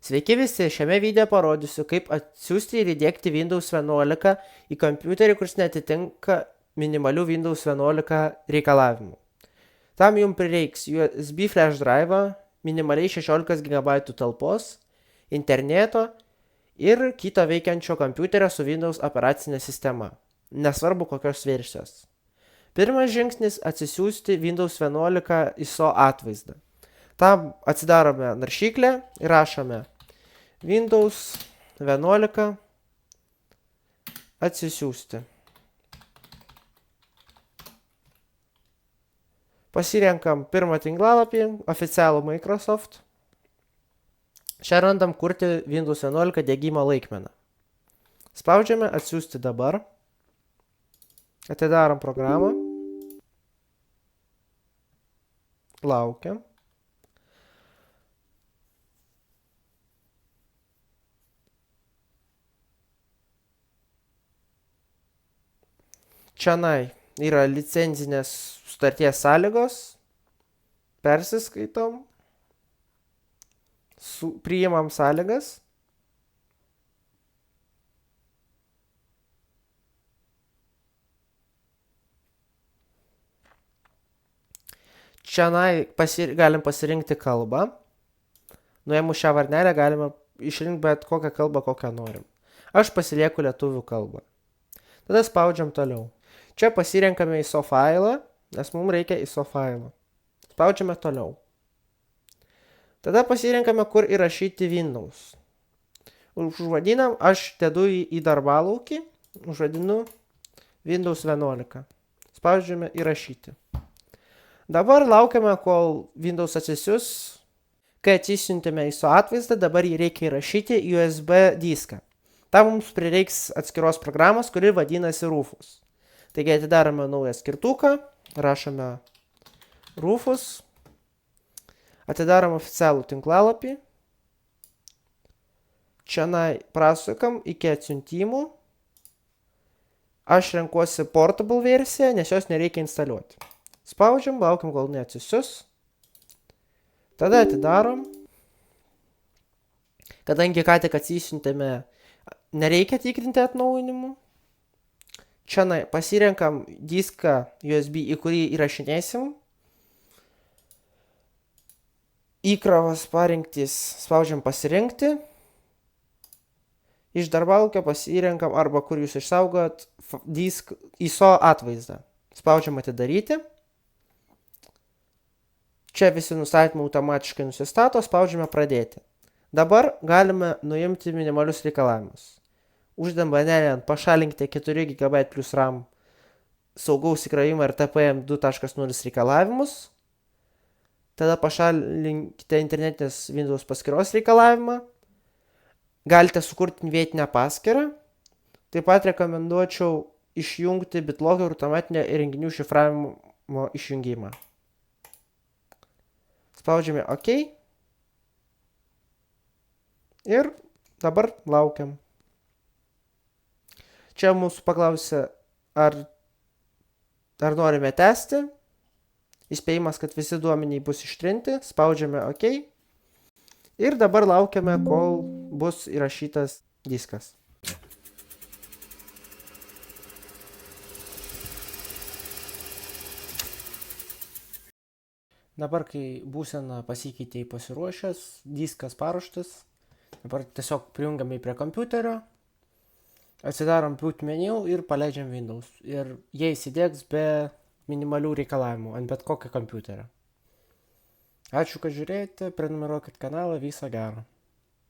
Sveiki visi, šiame video parodysiu, kaip atsiųsti ir įdėkti Windows 11 į kompiuterį, kuris netitinka minimalių Windows 11 reikalavimų. Tam jums prireiks USB flash drive, minimaliai 16 GB talpos, interneto ir kito veikiančio kompiuterio su Windows operacinė sistema, nesvarbu kokios versijos. Pirmas žingsnis – atsisiųsti Windows 11 ISO atvaizdą. Tam atsidarome naršyklę ir rašome Windows 11 atsisiųsti. Pasirenkam pirmą tinklalapį, oficialų Microsoft. Čia randam kurti Windows 11 diegimo laikmeną. Spaudžiame atsiųsti dabar. Atidarom programą. Laukiam. Čianai yra licencinės sutarties sąlygos. Persiskaitom. Priimam sąlygas. Čianai galim pasirinkti kalbą. Nuėmus šią varnelę galime išrinkti bet kokią kalbą, kokią norim. Aš pasilieku lietuvių kalbą. Tada spaudžiam toliau. Čia pasirenkame ISO failą, nes mums reikia ISO failą. Spaudžiame toliau. Tada pasirenkame, kur įrašyti Windows. Užvadinam, aš dedu į darbalaukį, užvadinu Windows 11. Spaudžiame įrašyti. Dabar laukiame, kol Windows atsisius. Kai atsisiuntėme ISO atvaizdą, dabar jį reikia įrašyti į USB diską. Tam mums prireiks atskiros programos, kuri vadinasi Rufus. Taigi atidarome naują skirtuką, rašome Rufus, atidarom oficialų tinklalapį, čianai prasukam iki atsiuntimų, aš renkuosi Portable versiją, nes jos nereikia instaliuoti. Spaudžiam, laukiam, kol neatsisius, tada atidarom, kadangi ką tik atsisiuntėme, nereikia tikrinti atnaujinimų. Čia pasirenkam diską USB, į kurį įrašinėsim. Įkrovas parinktis, spaudžiam pasirinkti. Iš darbalaukio pasirenkam arba kur jūs išsaugot disk ISO atvaizdą. Spaudžiam atidaryti. Čia visi nustatymai automatiškai nusistato, spaudžiame pradėti. Dabar galime nuimti minimalius reikalavimus. Uždedam varnelę ant pašalinkite 4 GB plus RAM saugaus įkrovimo ir TPM 2.0 reikalavimus. Tada pašalinkite internetinės Windows paskyros reikalavimą. Galite sukurti vietinę paskyrą. Taip pat rekomenduočiau išjungti BitLocker ir automatinio įrenginių šifravimo išjungimą. Spaudžiame OK. Ir dabar laukiam. Čia mūsų paklausė, ar norime tęsti. Įspėjimas, kad visi duomeniai bus ištrinti. Spaudžiame OK. Ir dabar laukiame, kol bus įrašytas diskas. Dabar, kai būsena pasikeitė į pasiruošęs, diskas paruoštas. Dabar tiesiog prijungiame prie kompiuterio. Atsidarom boot meniu ir paleidžiam Windows. Ir jie įsidėks be minimalių reikalavimų ant bet kokio kompiuterio. Ačiū, kad žiūrėjote, prenumeruokit kanalą, viso gero.